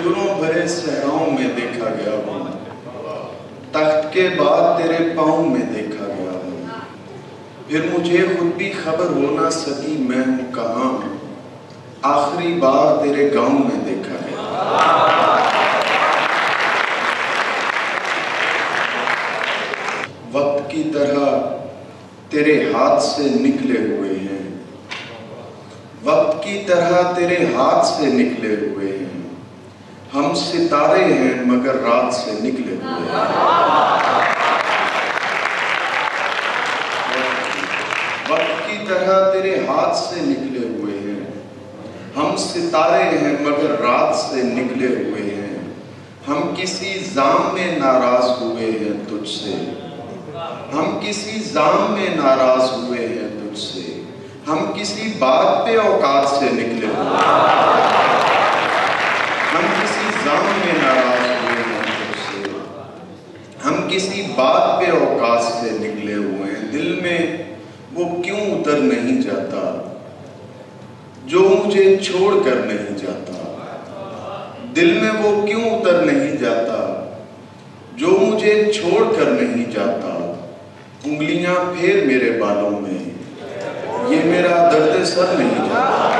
हिजरों भरे सहराओं में देखा गया हूँ, तख्त के बाद तेरे पाँव में देखा गया हूँ। फिर मुझे खुद भी खबर हो ना सकी मैं हूँ कहाँ, आखिरी बार तेरे गांव में देखा गया। वक्त की तरह तेरे हाथ से निकले हुए हैं, वक्त की तरह तेरे हाथ से निकले हुए हैं। हम सितारे हैं मगर रात से निकले हुए हैं। वक्त की तरह तेरे हाथ से निकले हुए हैं। हम सितारे हैं मगर रात से निकले हुए हैं। हम किसी जाम में नाराज हुए हैं तुझसे, हम किसी जाम में नाराज हुए हैं तुझसे। हम किसी बात पे औकात से निकले हुए हैं। हम किसी जाम में नाराज हुए हैं तुझसे। हम किसी बात पे औकात से निकले हुए हैं। दिल में वो क्यों उतर नहीं जाता जो मुझे छोड़ कर नहीं जाता। दिल में वो क्यों उतर नहीं जाता जो मुझे छोड़ कर नहीं जाता। उंगलियां फेर मेरे बालों में, ये मेरा दर्द सर नहीं जाता।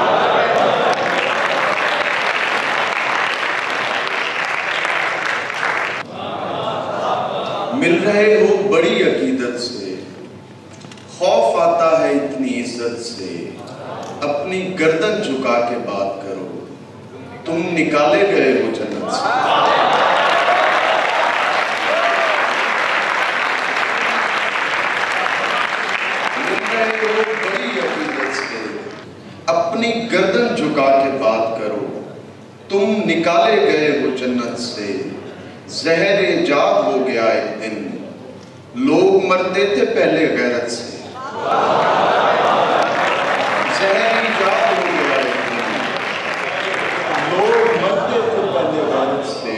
मिल रहे हो बड़ी अकीदत से, खौफ आता है इतनी इज्जत से। अपनी गर्दन झुका के बात करो, तुम निकाले गए हो जन्नत से। मिल रहे हो बड़ी अकीदत से, अपनी गर्दन झुका के बात करो, तुम निकाले गए हो जन्नत से। ज़हर इजाद हो गया एक दिन, लोग मरते थे पहले गैरत से। ज़हर इजाद हो गया एक दिन, लोग मरते थे पहले गैरत से।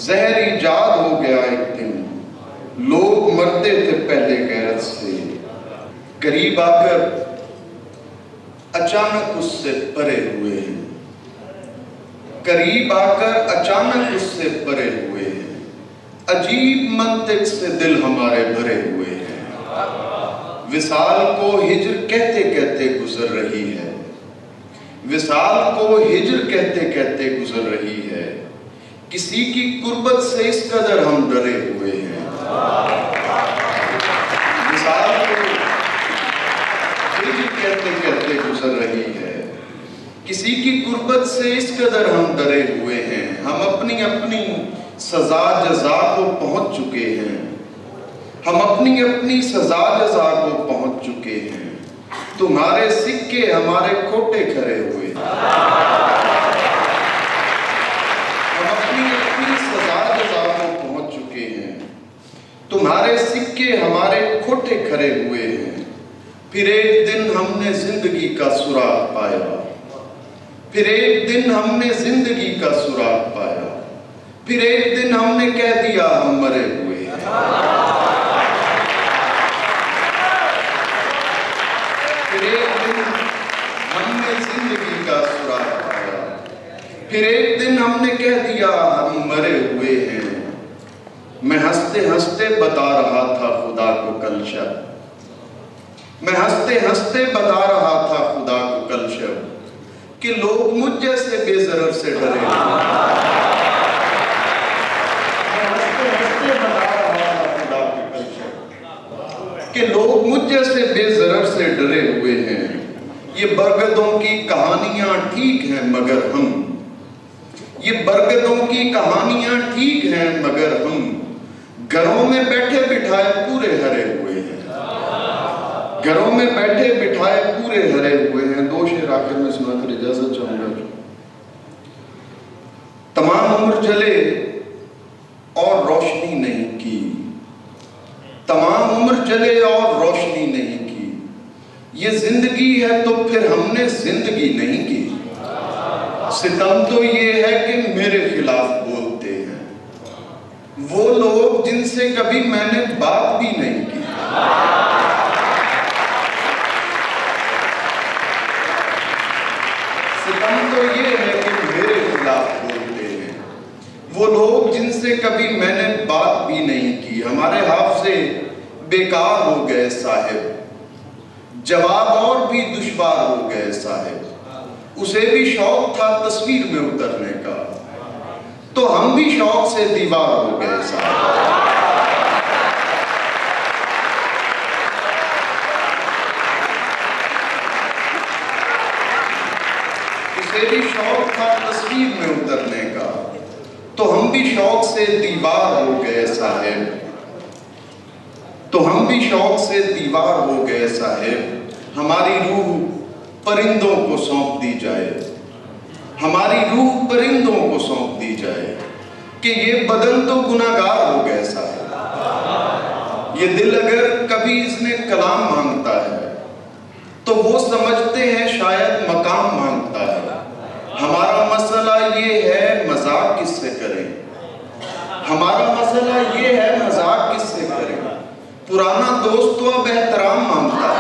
ज़हर इजाद हो गया एक दिन, लोग मरते थे पहले गैरत से। करीब आकर अचानक उससे परे हुए हैं, करीब आकर अचानक उससे परे हुए हैं। अजीब मंतिक से दिल हमारे भरे हुए हैं। विसाल को हिज्र कहते कहते गुजर रही है, विसाल को हिज्र कहते कहते गुजर रही है। किसी की कुर्बत से इस कदर हम डरे हुए हैं। विसाल को हिज्र कहते कहते गुजर रही है। किसी की कुर्बत से इस कदर हम डरे हुए हैं। हम अपनी अपनी सजा जजा को पहुंच चुके हैं। हम अपनी अपनी सजा जजा को पहुंच चुके हैं। तुम्हारे सिक्के हमारे खोटे खरे हुए। हम अपनी अपनी सजा जजा को पहुंच चुके हैं। तुम्हारे सिक्के हमारे खोटे खरे हुए हैं। फिर एक दिन हमने जिंदगी का सुराग पाया, फिर एक दिन हमने जिंदगी का सुराग पाया। फिर एक दिन हमने कह दिया हम मरे हुए हैं। फिर एक दिन हमने जिंदगी का सुराग पाया। फिर एक दिन हमने कह दिया हम मरे हुए हैं। मैं हंसते हंसते बता रहा था खुदा को कल शब, मैं हंसते हंसते बता रहा था खुदा को कल शब कि लोग मुझ जैसे बेजरर से डरे। कि लोग मुझ जैसे बेजरर से डरे हुए हैं। ये बरगदों की कहानियां ठीक हैं मगर हम, ये बरगदों की कहानियां ठीक हैं मगर हम घरों में बैठे बिठाए पूरे हरे हुए हैं। घरों में बैठे बिठाए पूरे हरे हुए हैं। दो शेर आखिर में सुनाकर इजाजत चाहूंगा। तमाम उम्र जले और रोशनी नहीं की, तमाम उम्र जले और रोशनी नहीं की। ये जिंदगी है तो फिर हमने जिंदगी नहीं की। सितम तो ये है कि मेरे खिलाफ बोलते हैं वो लोग जिनसे कभी मैंने बात भी नहीं की। सितम तो ये है कि मेरे खिलाफ बोलते हैं कभी मैंने बात भी नहीं की। हमारे हाफजे बेकार हो गए साहिब, जवाब और भी दुश्वार हो गए साहिब। उसे भी शौक था तस्वीर में उतरने का, तो हम भी शौक से दीवार हो गए साहिब। उसे भी शौक था तस्वीर में उतरने का, तो हम भी शौक से दीवार हो गए साहिब। तो हम भी शौक से दीवार हो गए साहिब। हमारी रूह परिंदों को सौंप दी जाए, हमारी रूह परिंदों को सौंप दी जाए कि ये बदन तो गुनाहगार हो गए साहिब। ये दिल अगर कभी इसने कलाम मांगता है तो वो समझते हैं शायद मकाम मांगता है। हमारा मसला ये है मजाक किससे करें, हमारा मसला ये है मजाक किससे करें। पुराना दोस्त तो अब एहतराम मांगता है,